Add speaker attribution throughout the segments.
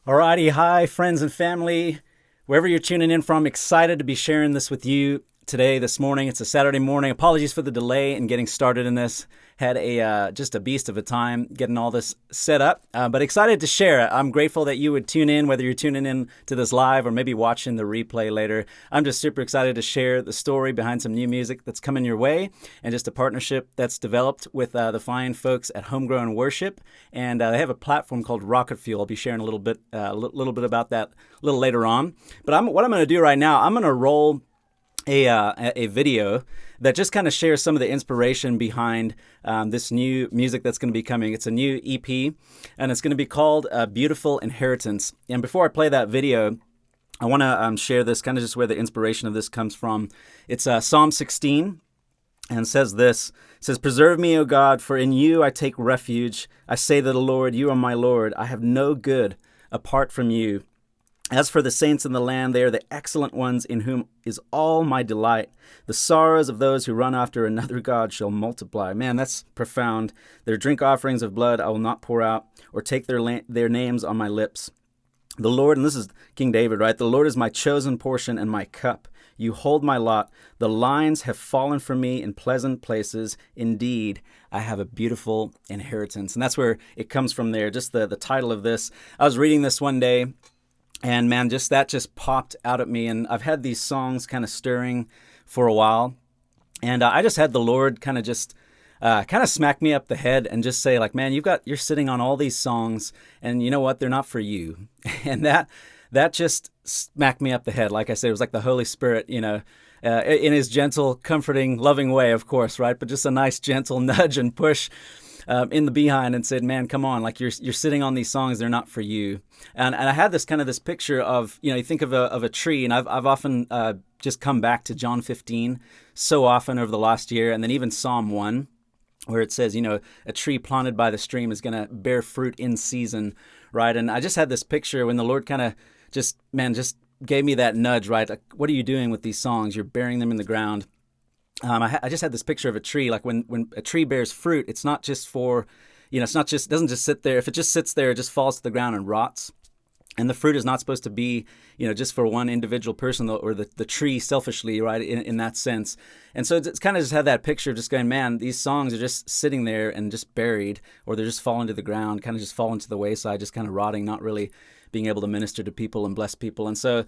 Speaker 1: Alrighty, hi friends and family, wherever you're tuning in from, excited to be sharing this with you today, this morning. It's a Saturday morning. Apologies for the delay in getting started in this. Had a just a beast of a time getting all this set up, but excited to share. I'm grateful that you would tune in, whether you're tuning in to this live or maybe watching the replay later. I'm just super excited to share the story behind some new music that's coming your way, and just a partnership that's developed with the fine folks at Homegrown Worship, and they have a platform called Rocket Fuel. I'll be sharing a little bit about that a little later on. But what I'm going to do right now, I'm going to roll a video that just kind of shares some of the inspiration behind this new music that's going to be coming. It's a new EP, and it's going to be called Beautiful Inheritance. And before I play that video, I want to share this, kind of just where the inspiration of this comes from. It's Psalm 16, and says this. It says, "Preserve me, O God, for in you I take refuge. I say to the Lord, you are my Lord. I have no good apart from you. As for the saints in the land, they are the excellent ones in whom is all my delight. The sorrows of those who run after another God shall multiply." Man, that's profound. "Their drink offerings of blood I will not pour out, or take their names on my lips. The Lord," and this is King David, right? "The Lord is my chosen portion and my cup. You hold my lot. The lines have fallen for me in pleasant places. Indeed, I have a beautiful inheritance." And that's where it comes from there, just the title of this. I was reading this one day, and man, that just popped out at me. And I've had these songs kind of stirring for a while. And I just had the Lord kind of smack me up the head and just say, like, man, you're sitting on all these songs, and you know what? They're not for you. And that just smacked me up the head. Like I said, it was like the Holy Spirit, in his gentle, comforting, loving way, of course, right? But just a nice, gentle nudge and push in the behind, and said, "Man, come on! Like you're sitting on these songs; they're not for you." And I had this picture of, you think of a tree, and I've often just come back to John 15 so often over the last year, and then even Psalm 1, where it says, a tree planted by the stream is going to bear fruit in season, right? And I just had this picture when the Lord kind of just gave me that nudge, right? Like, what are you doing with these songs? You're burying them in the ground. I just had this picture of a tree. Like when a tree bears fruit, it's not just for, it doesn't just sit there. If it just sits there, it just falls to the ground and rots. And the fruit is not supposed to be, just for one individual person, or the tree selfishly, right, in that sense. And so it's kind of just had that picture of just going, man, these songs are just sitting there and just buried, or they're just falling to the ground, kind of just falling to the wayside, just kind of rotting, not really being able to minister to people and bless people. And so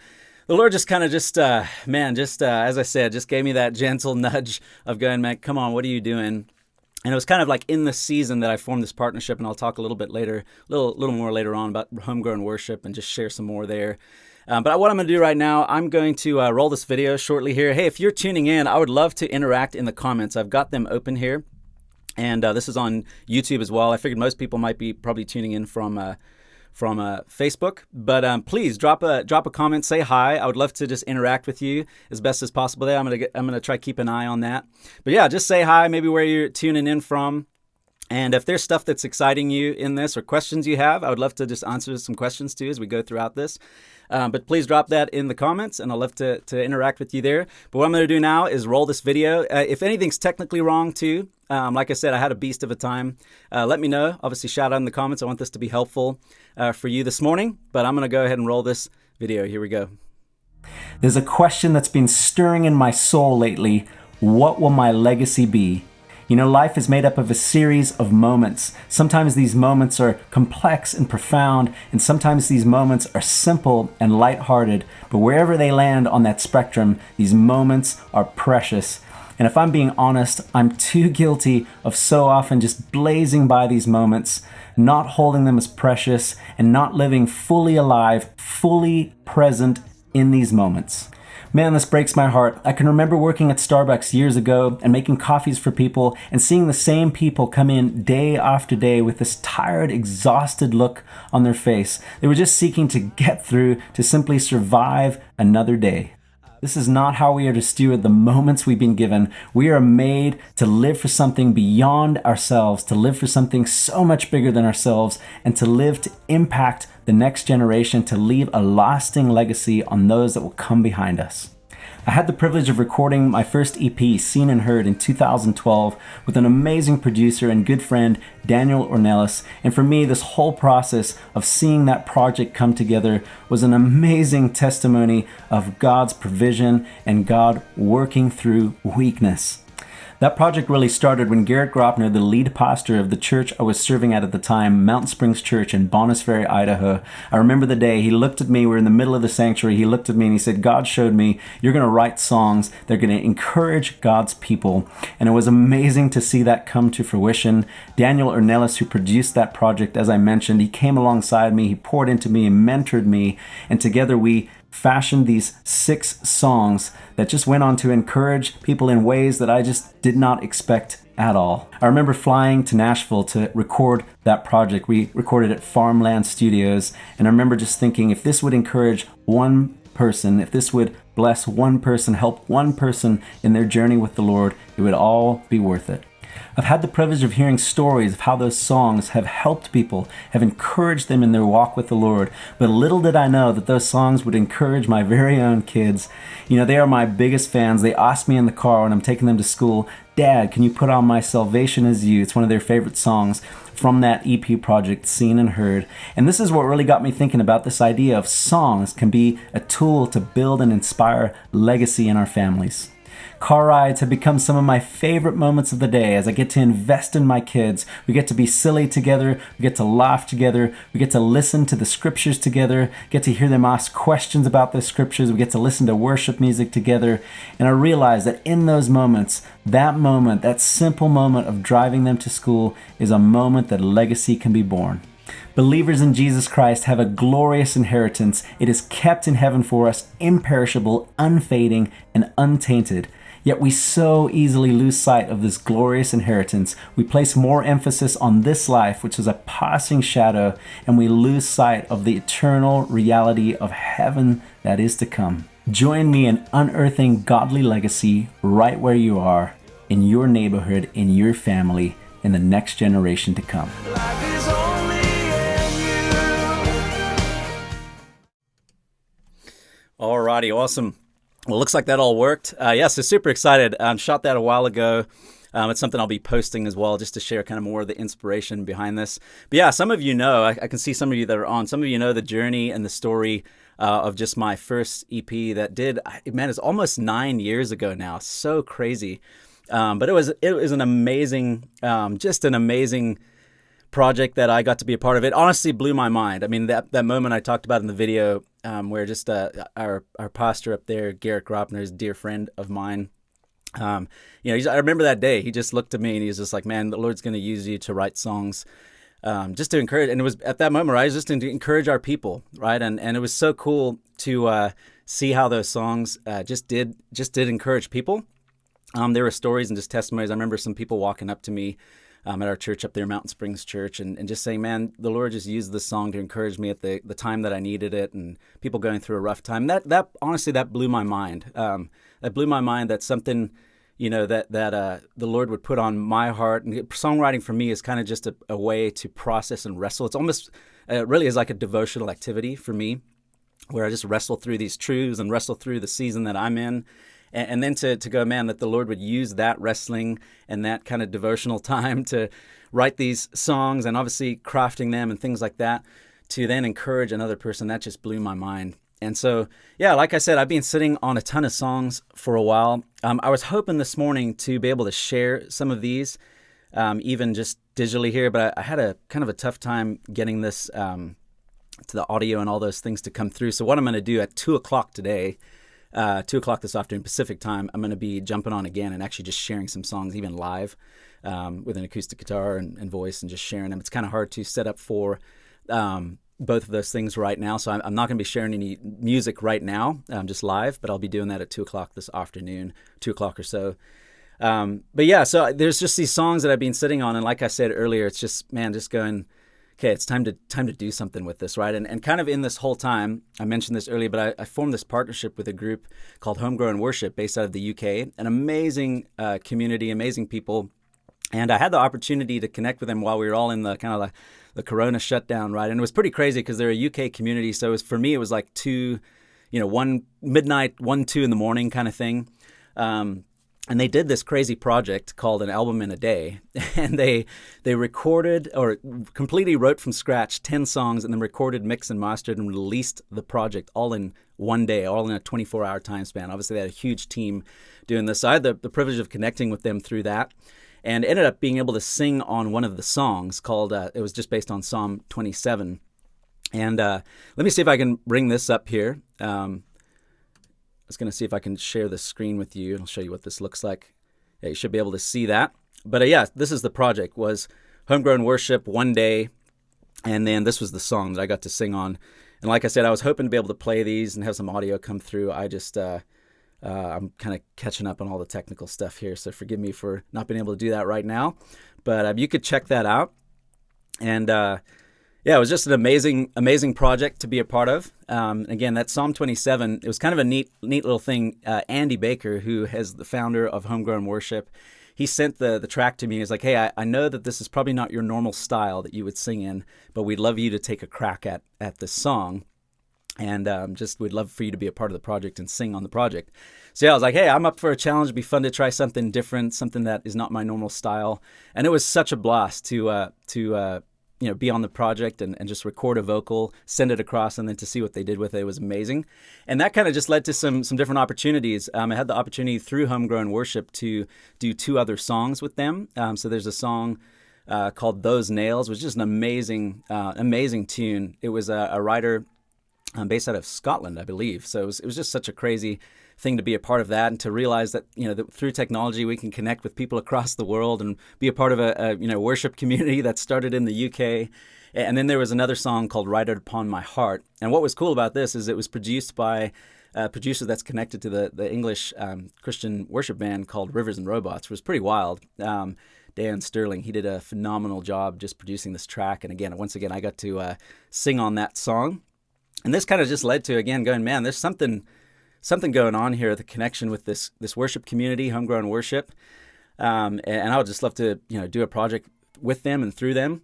Speaker 1: the Lord just kind of as I said, just gave me that gentle nudge of going, man, come on, what are you doing? And it was kind of like in the season that I formed this partnership, and I'll talk a little bit later, a little more later on about Homegrown Worship and just share some more there. But what I'm going to do right now, I'm going to roll this video shortly here. Hey, if you're tuning in, I would love to interact in the comments. I've got them open here, and this is on YouTube as well. I figured most people might be probably tuning in from Facebook, but please drop a comment, say hi. I would love to just interact with you as best as possible there. I'm gonna try to keep an eye on that. But yeah, just say hi, maybe where you're tuning in from. And if there's stuff that's exciting you in this, or questions you have, I would love to just answer some questions too as we go throughout this. But please drop that in the comments, and I'd love to interact with you there. But what I'm going to do now is roll this video. If anything's technically wrong too, like I said, I had a beast of a time. Let me know. Obviously, shout out in the comments. I want this to be helpful for you this morning. But I'm going to go ahead and roll this video. Here we go. There's a question that's been stirring in my soul lately. What will my legacy be? Life is made up of a series of moments. Sometimes these moments are complex and profound, and sometimes these moments are simple and lighthearted. But wherever they land on that spectrum, these moments are precious. And if I'm being honest, I'm too guilty of so often just blazing by these moments, not holding them as precious, and not living fully alive, fully present in these moments. Man, this breaks my heart. I can remember working at Starbucks years ago and making coffees for people, and seeing the same people come in day after day with this tired, exhausted look on their face. They were just seeking to get through, to simply survive another day. This is not how we are to steward the moments we've been given. We are made to live for something beyond ourselves, to live for something so much bigger than ourselves, and to live to impact the next generation, to leave a lasting legacy on those that will come behind us. I had the privilege of recording my first EP, Seen and Heard, in 2012 with an amazing producer and good friend, Daniel Ornelas. And for me, this whole process of seeing that project come together was an amazing testimony of God's provision and God working through weakness. That project really started when Garrett Gropner, the lead pastor of the church I was serving at the time, Mountain Springs Church in Bonners Ferry, Idaho. I remember the day he looked at me, we were in the middle of the sanctuary, he looked at me and he said, God showed me, you're going to write songs, they're going to encourage God's people. And it was amazing to see that come to fruition. Daniel Ornelas, who produced that project, as I mentioned, he came alongside me, he poured into me and mentored me, and together we fashioned these 6 songs that just went on to encourage people in ways that I just did not expect at all. I remember flying to Nashville to record that project. We recorded at Farmland Studios, and I remember just thinking, if this would encourage one person, if this would bless one person, help one person in their journey with the Lord, it would all be worth it. I've had the privilege of hearing stories of how those songs have helped people, have encouraged them in their walk with the Lord. But little did I know that those songs would encourage my very own kids. You know, they are my biggest fans. They ask me in the car when I'm taking them to school, Dad, can you put on My Salvation Is You? It's one of their favorite songs from that EP project, Seen and Heard. And this is what really got me thinking about this idea of songs can be a tool to build and inspire legacy in our families. Car rides have become some of my favorite moments of the day as I get to invest in my kids. We get to be silly together, we get to laugh together, we get to listen to the scriptures together, get to hear them ask questions about the scriptures, we get to listen to worship music together. And I realize that in those moments, that simple moment of driving them to school is a moment that legacy can be born. Believers in Jesus Christ have a glorious inheritance. It is kept in heaven for us, imperishable, unfading, and untainted. Yet we so easily lose sight of this glorious inheritance. We place more emphasis on this life, which is a passing shadow, and we lose sight of the eternal reality of heaven that is to come. Join me in unearthing godly legacy right where you are, in your neighborhood, in your family, in the next generation to come. Alrighty, awesome. Well, looks like that all worked. So super excited. Shot that a while ago. It's something I'll be posting as well, just to share kind of more of the inspiration behind this. But yeah, some of you know, I can see some of you that are on. Some of you know the journey and the story of just my first EP that it's almost 9 years ago now. So crazy. But it was an amazing, just an amazing project that I got to be a part of. It honestly blew my mind. I mean, that moment I talked about in the video, where just our pastor up there, Garrett Gropner, is a dear friend of mine. I remember that day. He just looked at me and he was just like, "Man, the Lord's going to use you to write songs, just to encourage." And it was at that moment, right? Just to encourage our people, right? And it was so cool to see how those songs just did encourage people. There were stories and just testimonies. I remember some people walking up to me at our church up there, Mountain Springs Church, and just saying, "Man, the Lord just used this song to encourage me at the time that I needed it," and people going through a rough time. That honestly, that blew my mind. That blew my mind. That's something, that the Lord would put on my heart. And songwriting for me is kind of just a way to process and wrestle. It's almost really is like a devotional activity for me, where I just wrestle through these truths and wrestle through the season that I'm in. And then to go, man, that the Lord would use that wrestling and that kind of devotional time to write these songs and obviously crafting them and things like that to then encourage another person, that just blew my mind. And so, yeah, like I said, I've been sitting on a ton of songs for a while. I was hoping this morning to be able to share some of these, even just digitally here, but I had a kind of a tough time getting this to the audio and all those things to come through. So what I'm going to do at 2 o'clock today, 2 o'clock this afternoon Pacific time, I'm going to be jumping on again and actually just sharing some songs, even live, with an acoustic guitar and voice, and just sharing them. It's kind of hard to set up for both of those things right now, so I'm not going to be sharing any music right now, just live, but I'll be doing that at 2 o'clock this afternoon, 2 o'clock or so. But yeah, so there's just these songs that I've been sitting on, and like I said earlier, it's just, man, just going, okay, it's time to do something with this, right? And kind of in this whole time, I mentioned this earlier, but I formed this partnership with a group called Homegrown Worship based out of the UK, an amazing community, amazing people. And I had the opportunity to connect with them while we were all in the kind of the Corona shutdown, right? And it was pretty crazy because they're a UK community. So for me, it was like two 1 midnight, 1, 2 in the morning kind of thing. And they did this crazy project called An Album in a Day. And they recorded or completely wrote from scratch 10 songs and then recorded, mixed, and mastered and released the project all in one day, all in a 24-hour time span. Obviously, they had a huge team doing this. So I had the privilege of connecting with them through that and ended up being able to sing on one of the songs called, it was just based on Psalm 27. And let me see if I can bring this up here. I was going to see if I can share the screen with you, and I'll show you what this looks like. Yeah, you should be able to see that. But yeah, this is the project, was Homegrown Worship, one day, and then this was the song that I got to sing on. And like I said, I was hoping to be able to play these and have some audio come through. I just, I'm kind of catching up on all the technical stuff here, so forgive me for not being able to do that right now. But you could check that out. And yeah, it was just an amazing project to be a part of. Again, that Psalm 27, it was kind of a neat little thing. Andy Baker, who is the founder of Homegrown Worship, he sent the track to me. He was like, hey, I know that this is probably not your normal style that you would sing in, but we'd love you to take a crack at this song. And we'd love for you to be a part of the project and sing on the project. So yeah, I was like, hey, I'm up for a challenge. It'd be fun to try something different, something that is not my normal style. And it was such a blast to be on the project and just record a vocal, send it across, and then to see what they did with it was amazing. And that kind of just led to some different opportunities. I had the opportunity through Homegrown Worship to do 2 other songs with them. So there's a song called Those Nails, which is just an amazing tune. It was a writer based out of Scotland, I believe. So it was just such a crazy thing to be a part of that, and to realize that that through technology we can connect with people across the world and be a part of a worship community that started in the UK. And then there was another song called Write It Upon My Heart. And what was cool about this is it was produced by a producer that's connected to the English Christian worship band called Rivers and Robots, which was pretty wild. Dan Sterling, he did a phenomenal job just producing this track. And once again, I got to sing on that song. And this kind of just led to, again, going, man, there's something going on here, the connection with this worship community, Homegrown Worship. And I would just love to, do a project with them and through them.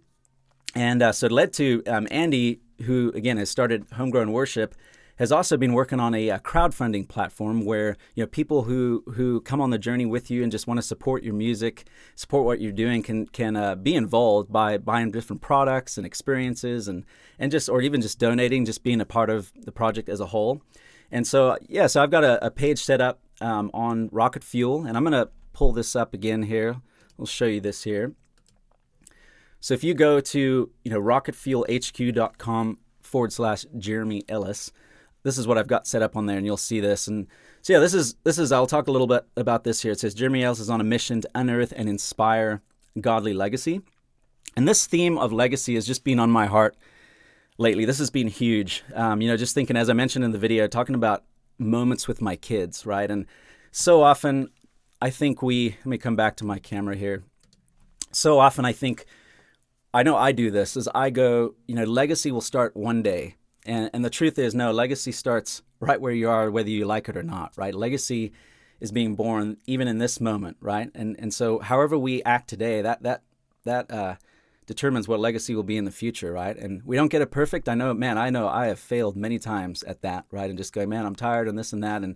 Speaker 1: And so it led to Andy, who, again, has started Homegrown Worship, has also been working on a crowdfunding platform where, people who come on the journey with you and just want to support your music, support what you're doing, can be involved by buying different products and experiences and or even just donating, just being a part of the project as a whole. And so, so I've got a page set up on Rocket Fuel, and I'm going to pull this up again here. I'll show you this here. So if you go to, rocketfuelhq.com/Jeremy Ellis, this is what I've got set up on there, and you'll see this. And so, yeah, this is, I'll talk a little bit about this here. It says, Jeremy Ellis is on a mission to unearth and inspire godly legacy. And this theme of legacy has just been on my heart lately. This has been huge. Just thinking, as I mentioned in the video, talking about moments with my kids, right? And so often I think let me come back to my camera here. So often I know I do this, as I go, legacy will start one day. And the truth is, no, legacy starts right where you are, whether you like it or not, right? Legacy is being born even in this moment, right? And so however we act today, that determines what legacy will be in the future, right? And we don't get it perfect. I know I have failed many times at that, right? And just going, man, I'm tired and this and that. And,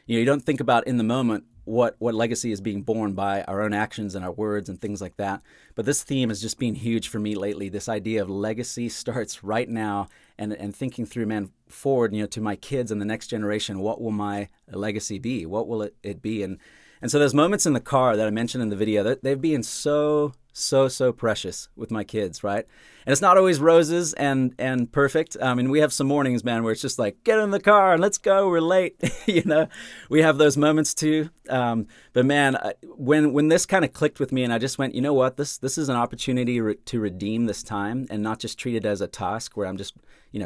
Speaker 1: you don't think about in the moment what legacy is being born by our own actions and our words and things like that. But this theme has just been huge for me lately. This idea of legacy starts right now, and thinking through, man, forward, to my kids and the next generation, what will my legacy be? What will it be? And so those moments in the car that I mentioned in the video, they've been so precious with my kids, right? And it's not always roses and perfect. I mean, we have some mornings, man, where it's just like, get in the car and let's go, we're late. We have those moments too. But man, when this kind of clicked with me, and I just went, you know what, this is an opportunity to redeem this time and not just treat it as a task where I'm just,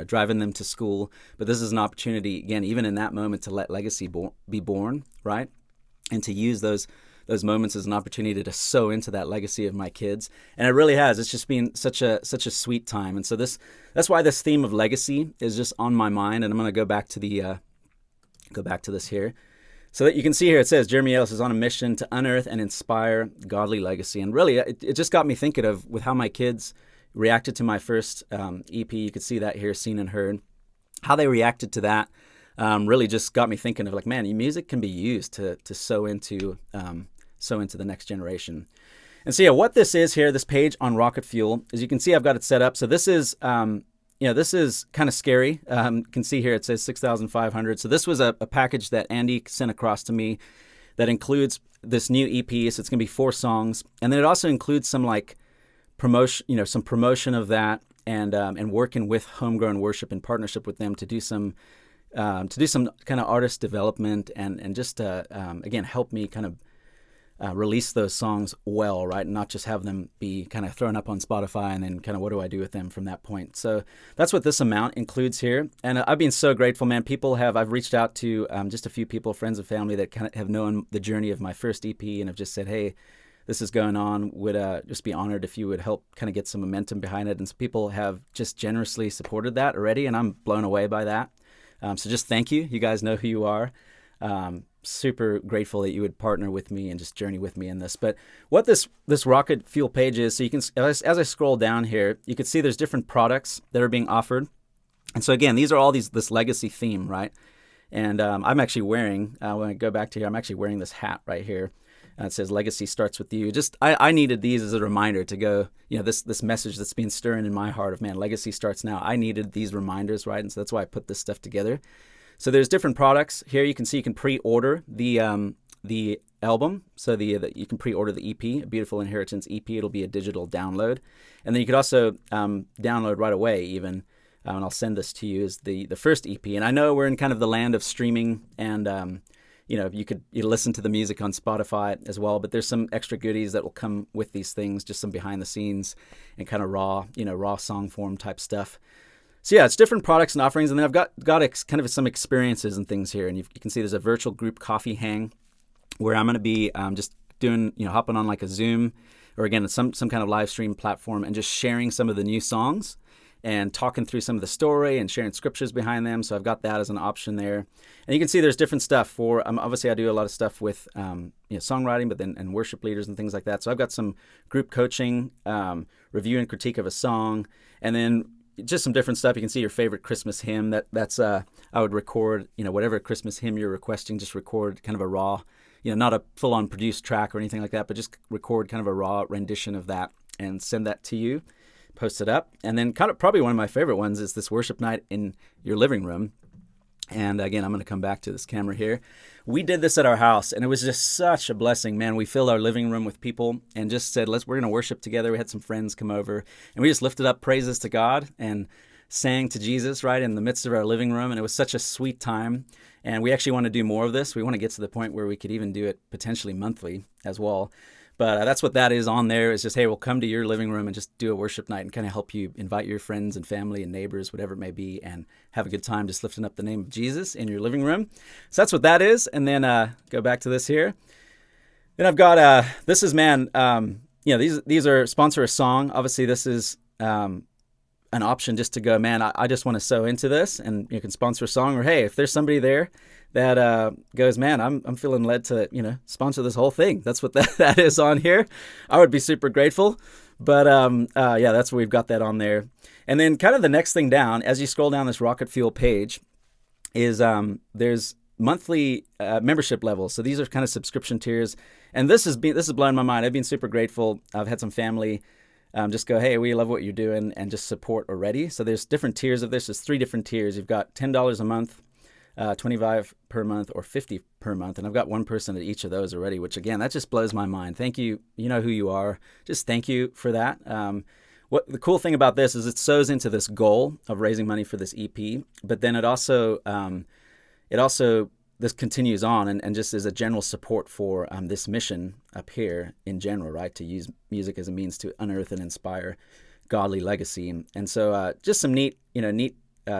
Speaker 1: driving them to school. But this is an opportunity, again, even in that moment, to let legacy be born, right? And to use those moments as an opportunity to sow into that legacy of my kids. And it really has. It's just been such a sweet time. And so that's why this theme of legacy is just on my mind. And I'm going to go back to this here. So that you can see here, it says, Jeremy Ellis is on a mission to unearth and inspire godly legacy. And really, it just got me thinking of with how my kids reacted to my first EP. You could see that here, Seen and Heard. How they reacted to that really just got me thinking of like, man, music can be used to sow into the next generation. And so, yeah, what this is here, this page on Rocket Fuel, as you can see, I've got it set up. So this is, this is kind of scary. You can see here it says 6,500. So this was a package that Andy sent across to me that includes this new EP. So it's going to be 4 songs, and then it also includes some like promotion, some promotion of that, and working with Homegrown Worship in partnership with them to do some kind of artist development and just again help me kind of release those songs well, right? And not just have them be kind of thrown up on Spotify and then kind of what do I do with them from that point. So that's what this amount includes here. And I've been so grateful, man. I've reached out to just a few people, friends and family that kind of have known the journey of my first EP and have just said, hey, this is going on. Would just be honored if you would help kind of get some momentum behind it. And some people have just generously supported that already, and I'm blown away by that. So just thank you. You guys know who you are. Super grateful that you would partner with me and just journey with me in this. But what this Rocket Fuel page is, so you can, as I scroll down here, you can see there's different products that are being offered. And so again, these are all this legacy theme, right? And I'm actually wearing, when I go back to here, I'm actually wearing this hat right here. It says legacy starts with you. Just I needed these as a reminder to go, this message that's been stirring in my heart of, man, legacy starts now. I needed these reminders, right? And so that's why I put this stuff together. So there's different products here. You can see you can pre-order the album. So you can pre-order the EP, A Beautiful Inheritance EP. It'll be a digital download, and then you could also download right away even. And I'll send this to you as the first EP. And I know we're in kind of the land of streaming, and you listen to the music on Spotify as well. But there's some extra goodies that will come with these things, just some behind the scenes and kind of raw song form type stuff. So yeah, it's different products and offerings, and then I've got kind of some experiences and things here, and you can see there's a virtual group coffee hang where I'm going to be just doing, hopping on like a Zoom or again some kind of live stream platform and just sharing some of the new songs and talking through some of the story and sharing scriptures behind them. So I've got that as an option there, and you can see there's different stuff for. Obviously, I do a lot of stuff with songwriting, but then and worship leaders and things like that. So I've got some group coaching, review and critique of a song, and then just some different stuff. You can see your favorite Christmas hymn. That's I would record, whatever Christmas hymn you're requesting, just record kind of a raw, not a full-on produced track or anything like that, but just record kind of a raw rendition of that and send that to you, post it up. And then kind of probably one of my favorite ones is this worship night in your living room. And again, I'm going to come back to this camera here. We did this at our house, and it was just such a blessing, man. We filled our living room with people and just said, we're going to worship together. We had some friends come over, and we just lifted up praises to God and sang to Jesus right in the midst of our living room. And it was such a sweet time. And we actually want to do more of this. We want to get to the point where we could even do it potentially monthly as well. But that's what that is on there. Is just, hey, we'll come to your living room and just do a worship night and kind of help you invite your friends and family and neighbors, whatever it may be, and have a good time just lifting up the name of Jesus in your living room. So that's what that is. And then go back to this here. Then I've got, this is, man, these are sponsor a song. Obviously, this is an option just to go, man, I just want to sow into this, and you can sponsor a song. Or, hey, if there's somebody there that goes, man, I'm feeling led to, sponsor this whole thing. That's what that is on here. I would be super grateful. But that's where we've got that on there. And then kind of the next thing down, as you scroll down this Rocket Fuel page, is there's monthly membership levels. So these are kind of subscription tiers. And this is blowing my mind. I've been super grateful. I've had some family just go, hey, we love what you're doing, and just support already. So there's different tiers of this. There's 3 different tiers. You've got $10 a month, $25 per month, or $50 per month. And I've got one person at each of those already, which again, that just blows my mind. Thank you. You know who you are. Just thank you for that. What the cool thing about this is it sows into this goal of raising money for this EP, but then it also this continues on and just as a general support for this mission up here in general, right? To use music as a means to unearth and inspire godly legacy. And so just some neat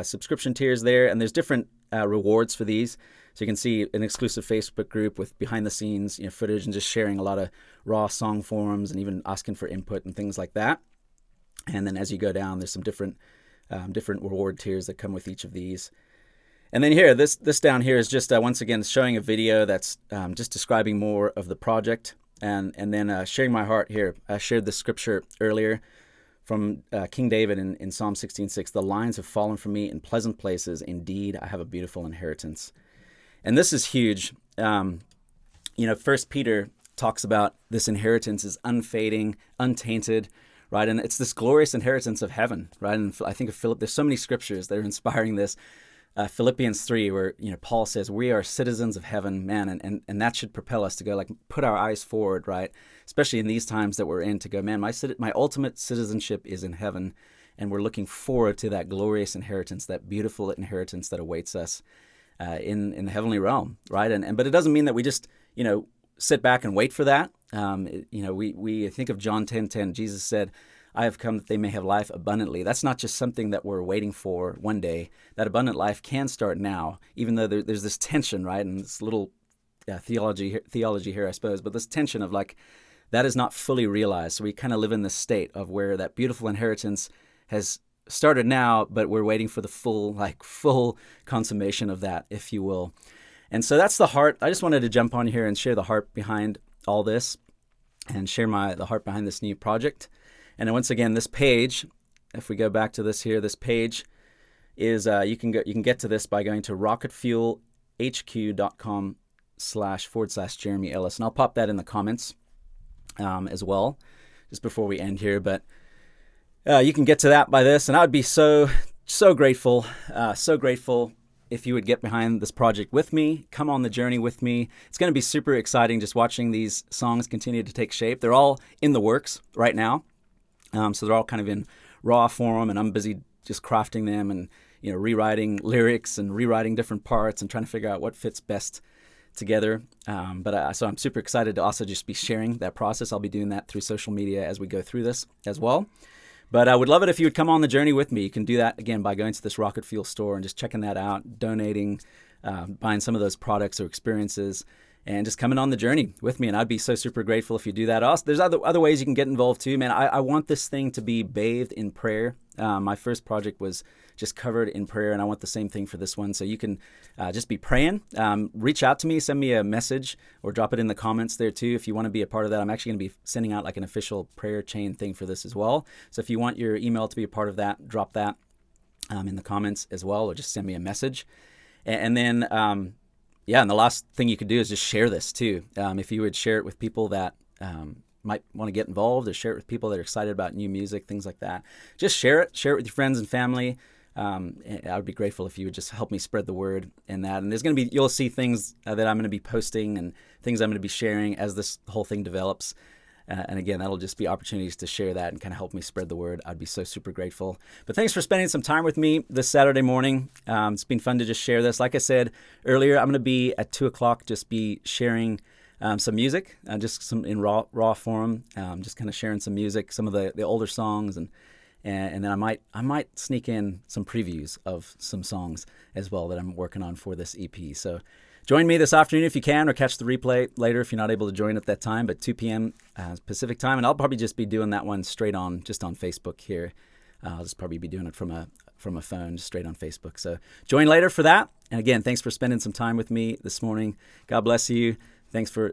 Speaker 1: subscription tiers there. And there's different rewards for these. So you can see an exclusive Facebook group with behind the scenes footage and just sharing a lot of raw song forms and even asking for input and things like that. And then as you go down, there's some different reward tiers that come with each of these. And then here, this down here is just once again showing a video that's just describing more of the project, and then sharing my heart here. I shared the scripture earlier from King David in Psalm 16:6. The lines have fallen from me in pleasant places. Indeed, I have a beautiful inheritance. And this is huge. First Peter talks about this inheritance is unfading, untainted, right? And it's this glorious inheritance of heaven, right? And I think of Philip, there's so many scriptures that are inspiring this. Philippians 3, where Paul says we are citizens of heaven, man, and that should propel us to go put our eyes forward, right? Especially in these times that we're in, to go, man, my ultimate citizenship is in heaven, and we're looking forward to that glorious inheritance, that beautiful inheritance that awaits us in the heavenly realm, right? But it doesn't mean that we just sit back and wait for that. We think of John 10:10. Jesus said, I have come that they may have life abundantly. That's not just something that we're waiting for one day. That abundant life can start now, even though there's this tension, right? And this little theology here, I suppose, but this tension of that is not fully realized. So we kind of live in this state of where that beautiful inheritance has started now, but we're waiting for the full consummation of that, if you will. And so that's the heart. I just wanted to jump on here and share the heart behind all this and share the heart behind this new project. And once again, this page, if we go back to this here, this page is, you can get to this by going to rocketfuelhq.com//Jeremy Ellis. And I'll pop that in the comments as well, just before we end here. But you can get to that by this. And I would be so grateful, if you would get behind this project with me, come on the journey with me. It's going to be super exciting just watching these songs continue to take shape. They're all in the works right now. So they're all kind of in raw form, and I'm busy just crafting them and rewriting lyrics and rewriting different parts and trying to figure out what fits best together. So I'm super excited to also just be sharing that process. I'll be doing that through social media as we go through this as well. But I would love it if you would come on the journey with me. You can do that, again, by going to this Rocket Fuel store and just checking that out, donating, buying some of those products or experiences, and just coming on the journey with me. And I'd be so super grateful if you do that. Also, there's other ways you can get involved too, man. I want this thing to be bathed in prayer. My first project was just covered in prayer, and I want the same thing for this one. So you can just be praying. Reach out to me, send me a message, or drop it in the comments there too if you want to be a part of that. I'm actually going to be sending out an official prayer chain thing for this as well. So if you want your email to be a part of that, drop that in the comments as well, or just send me a message. And then and the last thing you could do is just share this too. If you would share it with people that might want to get involved, or share it with people that are excited about new music, things like that. Just share it with your friends and family. I would be grateful if you would just help me spread the word in that. And you'll see things that I'm going to be posting and things I'm going to be sharing as this whole thing develops. And again, that'll just be opportunities to share that and kind of help me spread the word. I'd be so super grateful. But thanks for spending some time with me this Saturday morning. It's been fun to just share this. Like I said earlier, I'm going to be at 2:00, just be sharing some music, just some in raw form, just kind of sharing some music, some of the older songs, and then I might sneak in some previews of some songs as well that I'm working on for this EP. So join me this afternoon if you can, or catch the replay later if you're not able to join at that time, but 2 p.m. Pacific time. And I'll probably just be doing that one straight on, just on Facebook here. I'll just probably be doing it from a phone, straight on Facebook. So join later for that. And again, thanks for spending some time with me this morning. God bless you. Thanks for